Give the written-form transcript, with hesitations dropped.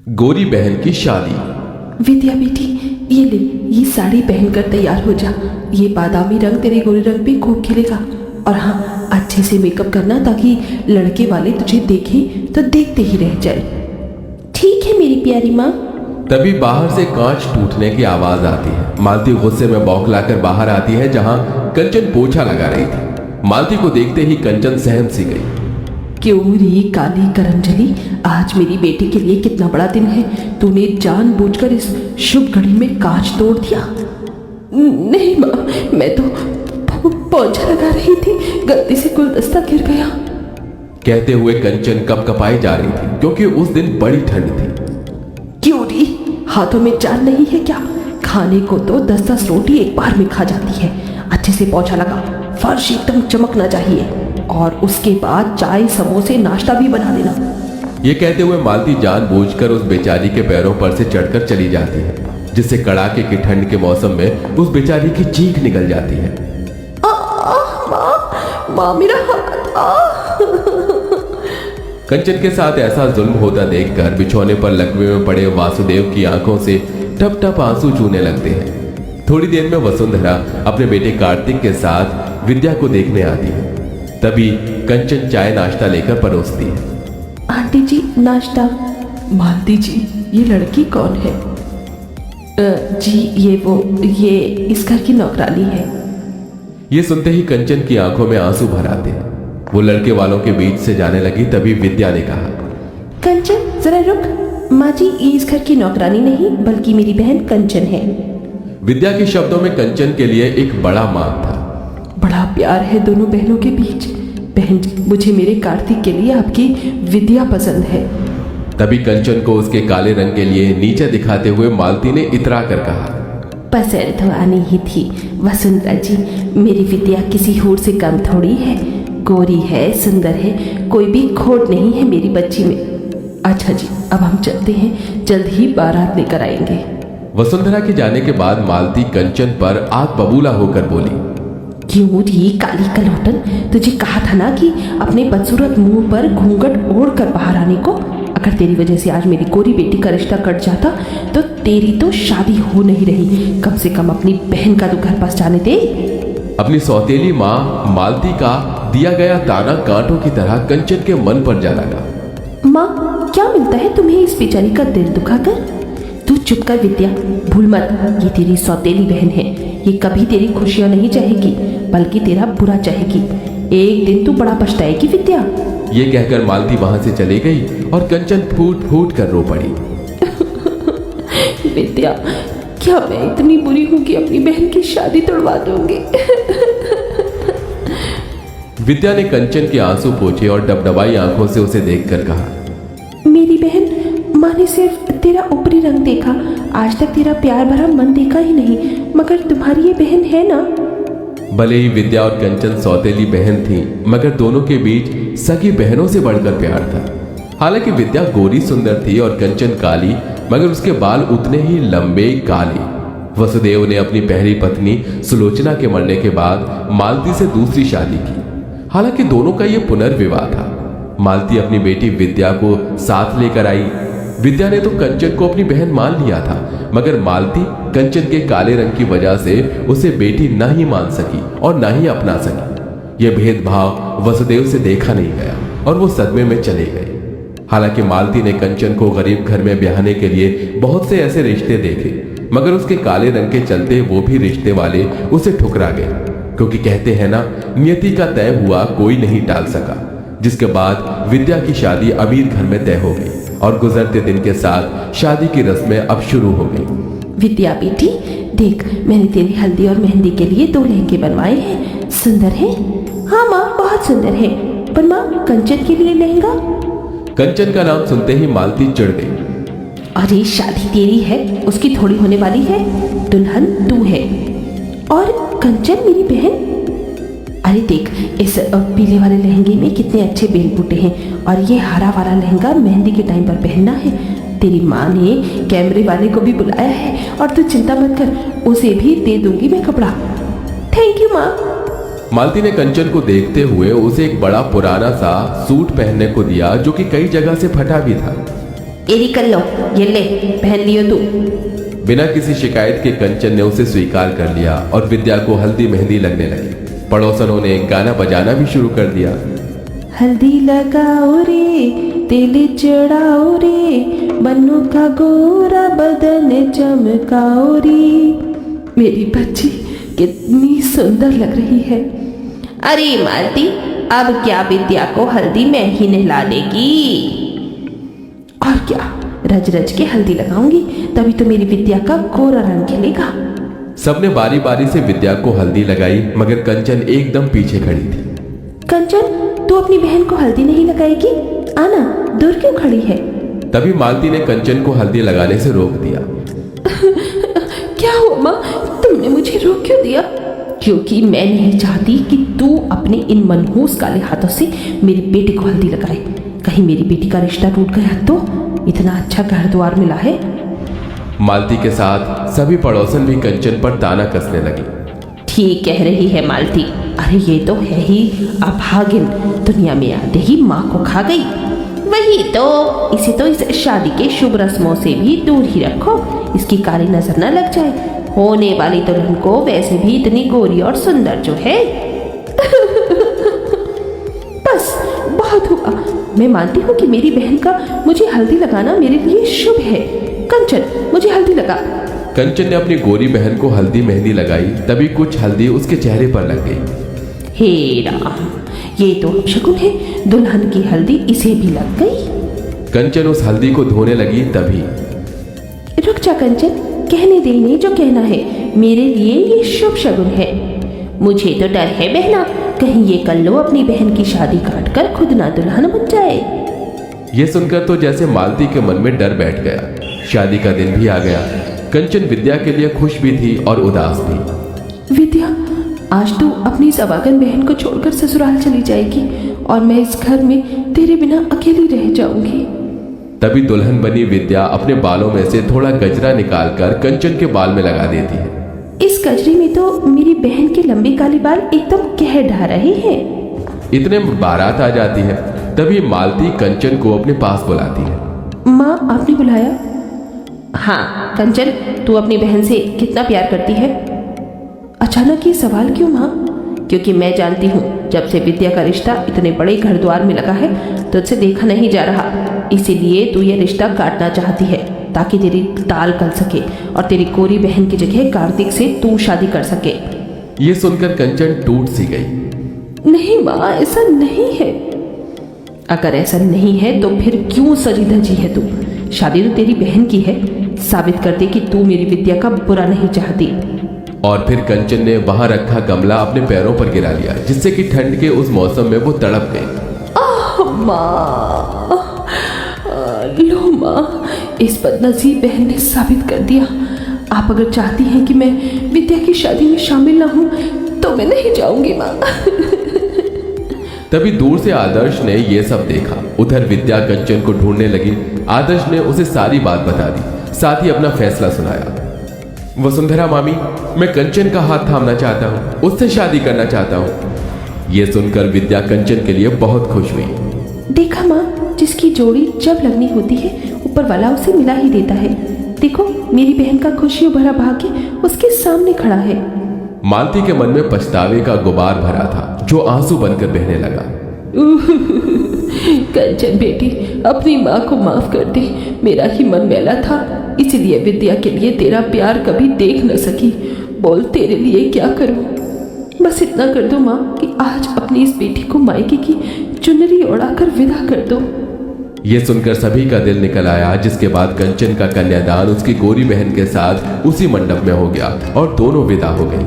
गोरी बहन की शादी। विद्या बेटी, ये ले, ये साड़ी पहनकर तैयार हो जा। ये बादामी रंग तेरे गोरे रंग पे खूब खिलेगा। और हाँ, अच्छे से मेकअप करना ताकि लड़के वाले तुझे देखें तो देखते ही रह जाए। ठीक है मेरी प्यारी माँ। तभी बाहर से कांच टूटने की आवाज आती है। मालती गुस्से में बौखलाकर बाहर आती है जहां कंचन पोछा लगा रही थी। मालती को देखते ही कंचन सहम सी गई। क्यों रे काली करंजली, आज मेरी बेटी के लिए कितना बड़ा दिन है। तूने जानबूझकर इस शुभ घड़ी में कांच तोड़ दिया। नहीं माँ, मैं तो पोछा लगा रही थी, गलती से गुलदस्ता गिर गया। कहते हुए कंचन कपकपाई जा रही थी क्योंकि उस दिन बड़ी ठंड थी। क्यों रे, हाथों में जान नहीं है क्या? खाने को तो 10-10 रोटी एक बार में खा जाती है। अच्छे से पोछा लगा, फर्श एकदम चमकना चाहिए, और उसके बाद चाय समोसे नाश्ता भी बना देना। ये कहते हुए मालती जानबूझकर उस बेचारी के पैरों पर से चढ़कर चली जाती है, जिससे कड़ाके की ठंड के मौसम में उस बेचारी की चीख निकल जाती है। माँ मेरा हाथ। कंचन के साथ ऐसा जुल्म होता देखकर बिछौने पर लकवे में पड़े वासुदेव की आंखों से टप टप आंसू चूने लगते हैं। थोड़ी देर में वसुंधरा अपने बेटे कार्तिक के साथ विद्या को देखने आती है। तभी कंचन चाय नाश्ता लेकर परोसती है। आंटी जी नाश्ता। मालती जी, ये लड़की कौन है? जी ये इस घर की नौकरानी है। ये सुनते ही कंचन की आंखों में आंसू भर आते हैं। वो लड़के वालों के बीच से जाने लगी। तभी विद्या ने कहा, कंचन जरा रुक। माँ जी, ये इस घर की नौकरानी नहीं बल्कि मेरी बहन कंचन है। विद्या के शब्दों में कंचन के लिए एक बड़ा मान था। बड़ा प्यार है दोनों बहनों के बीच। बहन जी, मुझे मेरे कार्तिक के लिए आपकी विद्या पसंद है। तभी कंचन को उसके काले रंग के लिए नीचे दिखाते हुए मालती ने इतरा कर कहा, पसंद तो आनी ही थी वसुंधरा जी। मेरी विद्या किसी हूर से कम थोड़ी है। गोरी है, सुंदर है, कोई भी खोट नहीं है मेरी बच्ची में। अच्छा जी, अब हम चलते हैं, जल्द ही बारात लेकर आएंगे। वसुंधरा के जाने के बाद मालती कंचन पर आग बबूला होकर बोली, क्यों री काली कलौटन, तुझे कहा था ना कि अपने बदसूरत मुंह पर घूंघट ओढ़ कर बाहर आने को। अगर तेरी वजह से आज मेरी गोरी बेटी का रिश्ता कट जाता तो तेरी तो शादी हो नहीं रही। कम से कम अपनी बहन का तो घर पास जाने दे। अपनी सौतेली माँ मालती का दिया गया ताना कांटों की तरह कंचन के मन पर जा लगा। माँ, क्या मिलता है तुम्हें इस बेचारी का दिल दुखाकर? तू चुप कर विद्या, भूल मत, ये तेरी सौतेली बहन है। ये कभी तेरी खुशियां नहीं चाहेगी बल्कि तेरा बुरा चाहेगी। एक दिन तू बड़ा पछताएगी विद्या। ये कहकर मालती वहां से चली गई और कंचन फूट फूट कर रो पड़ी। विद्या, क्या मैं इतनी बुरी हूं कि अपनी बहन की शादी तोड़वा दूंगी? विद्या ने कंचन के आंसू पोंछे और डबडबाई आंखों से उसे देखकर कहा, मेरी बहन, माँ ने सिर्फ तेरा ऊपरी रंग देखा, आज तक तेरा प्यार भरा मन देखा ही नहीं। मगर तुम्हारी ये बहन है ना? भले ही विद्या और कंचन सौतेली बहन थी, मगर दोनों के बीच सगी बहनों से बढ़कर प्यार था। हालांकि विद्या गोरी सुंदर थी और कंचन काली, मगर उसके बाल उतने ही लंबे काले। वसुदेव ने अपनी पहली पत्नी सुलोचना के मरने के बाद मालती से दूसरी शादी की। हालांकि दोनों का यह पुनर्विवाह था। मालती अपनी बेटी विद्या को साथ लेकर आई। विद्या ने तो कंचन को अपनी बहन मान लिया था, मगर मालती कंचन के काले रंग की वजह से उसे बेटी न ही मान सकी और न ही अपना सकी। यह भेदभाव वसुदेव से देखा नहीं गया और वो सदमे में चले गए। हालांकि मालती ने कंचन को गरीब घर में ब्याहने के लिए बहुत से ऐसे रिश्ते देखे, मगर उसके काले रंग के चलते वो भी रिश्ते वाले उसे ठुकरा गए, क्योंकि कहते हैं ना, नियति का तय हुआ कोई नहीं टाल सका। जिसके बाद विद्या की शादी अमीर घर में तय हो गई और गुजरते दिन के साथ शादी की रस्में अब शुरू हो गई। विद्या बेटी, देख, मैंने तेरी हल्दी और मेहंदी के लिए 2 लहंगे बनवाए हैं। सुंदर है? हाँ माँ, बहुत सुंदर है। पर माँ, कंचन के लिए लहंगा? कंचन का नाम सुनते ही मालती चिढ़ गई। अरे शादी तेरी है, उसकी थोड़ी होने वाली है। दुल्हन तू है और कंचन मेरी बहन। अरे देख, इस पीले वाले लहंगे में कितने अच्छे बेल बूटे हैं, और ये हरा वाला लहंगा मेहंदी के टाइम पर पहनना है। तेरी माँ ने कैमरे वाले को भी बुलाया है, और तू चिंता मत कर, उसे भी दे दूंगी मैं कपड़ा। थैंक यू माँ। मालती ने कंचन को देखते हुए उसे एक बड़ा पुराना सा सूट पहनने को दिया, जो कि कई जगह से फटा भी था। एरी कर लो, ये ले पहन लियो तू। बिना किसी शिकायत के कंचन ने उसे स्वीकार कर लिया और विद्या को हल्दी मेहंदी लगने लगी। पड़ोसनों ने गाना बजाना भी शुरू कर दिया। हल्दी लगाओ रे, तेल चढ़ाओ रे, बन्नू का गोरा बदन चमकाओ रे। मेरी बच्ची कितनी सुंदर लग रही है। अरे मालती, अब क्या विद्या को हल्दी में ही नहला देगी? और क्या, रज रज के हल्दी लगाऊंगी, तभी तो मेरी विद्या का गोरा रंग खिलेगा। सबने बारी बारी से विद्या को हल्दी लगाई, मगर कंचन एकदम पीछे खड़ी थी। कंचन, तू अपनी बहन को हल्दी नहीं लगाएगी? आना, दूर क्यों खड़ी है? तभी मालती ने कंचन को हल्दी लगाने से रोक दिया। क्या हुआ माँ, तुमने मुझे रोक क्यों दिया? क्योंकि मैं नहीं चाहती कि तू अपने इन मनहूस काले हाथों से मेरी बेटी को हल्दी लगाए। कहीं मेरी बेटी का रिश्ता टूट गया तो? इतना अच्छा घर द्वार मिला है। मालती के साथ सभी पड़ोसन भी कंचन पर ताना कसने लगे। ठीक कह रही है मालती, अरे ये तो है ही अभागिन, दुनिया में आते ही माँ को खा गई। वही तो, इसे तो इस शादी के शुभ रस्मों से भी दूर ही रखो, इसकी काली नजर न लग जाए। होने वाली दुल्हन को वैसे भी इतनी गोरी और सुंदर जो है। बस बहुत हुआ, मैं मानती हूँ कि मेरी बहन का मुझे हल्दी लगाना मेरे लिए शुभ है। कंचन, मुझे हल्दी लगा। कंचन ने अपनी गोरी बहन को हल्दी मेहंदी लगाई, तभी कुछ हल्दी उसके चेहरे पर लग गई। हे राम, ये तो अपशकुन है, दुल्हन की हल्दी इसे भी लग गई। कंचन उस हल्दी को धोने लगी, तभी रुक जा कंचन, कहने दे इन्हें जो कहना है। मेरे लिए ये शुभ शगुन है। मुझे तो डर है बहना, कहीं ये कल्लो अपनी बहन की शादी काट कर खुद ना दुल्हन बन जाए। ये सुनकर तो जैसे मालती के मन में डर बैठ गया। शादी का दिन भी आ गया। कंचन विद्या के लिए खुश भी थी और उदास भी। विद्या, आज तू अपनी सवागन बहन को छोड़कर ससुराल चली जाएगी और मैं इस घर में तेरे बिना अकेली रह जाऊंगी। तभी दुल्हन बनी विद्या अपने बालों में से थोड़ा गजरा निकालकर कंचन के बाल में लगा देती है। इस गजरे में तो मेरी बहन के लंबे काले बाल एकदम कह ढा रहे हैं। इतने में बारात आ जाती है। तभी मालती कंचन को अपने पास बुलाती है। माँ, आपने बुलाया? हाँ कंचन, तू अपनी बहन से कितना प्यार करती है? अचानक ये सवाल क्यों माँ? क्योंकि मैं जानती हूँ जब से विद्या का रिश्ता इतने बड़े घर द्वार में लगा है तो तुझसे देखा नहीं जा रहा, इसीलिए तू ये रिश्ता काटना चाहती है ताकि तेरी ताल गल सके और तेरी गोरी बहन की जगह कार्तिक से तू शादी कर सके। ये सुनकर कंचन टूट सी गई। नहीं माँ, ऐसा नहीं है। अगर ऐसा नहीं है तो फिर क्यों सजी धजी है तू? शादी तो तेरी बहन की है, साबित कर दे कि तू मेरी विद्या का बुरा नहीं चाहती। और फिर कंचन ने वहां रखा गमला अपने पैरों पर गिरा लिया, जिससे कि ठंड के उस मौसम में वो तड़प गई। माँ, लो माँ, इस बदनसीब बहन ने साबित कर दिया। आप अगर चाहती हैं कि मैं विद्या की शादी में शामिल ना हूं तो मैं नहीं जाऊंगी माँ। तभी दूर से आदर्श ने ये सब देखा। उधर विद्या कंचन को ढूंढने लगी। आदर्श ने उसे सारी बात बता दी, साथ ही अपना फैसला सुनाया। वसुंधरा मामी, मैं कंचन का हाथ थामना चाहता हूँ, उससे शादी करना चाहता हूँ। ये सुनकर विद्या कंचन के लिए बहुत खुश हुई। देखा माँ, जिसकी जोड़ी जब लगनी होती है ऊपर वाला उसे मिला ही देता है। देखो, मेरी बहन का खुशियों भरा भाग्य उसके सामने खड़ा है। मालती के मन में पछतावे का गुबार भरा था, जो आंसू बनकर बहने लगा। कंचन बेटी, अपनी माँ को माफ कर दे, मेरा ही मन मैला था, इसीलिए विद्या के लिए तेरा प्यार कभी देख न सकी। बोल, तेरे लिए क्या करूं? बस इतना कर दो माँ कि आज अपनी इस बेटी को मायके की चुनरी उड़ाकर विदा कर दो। ये सुनकर सभी का दिल निकल आया, जिसके बाद कंचन का कन्यादान उसकी गोरी बहन के साथ उसी मंडप में हो गया और दोनों विदा हो गई।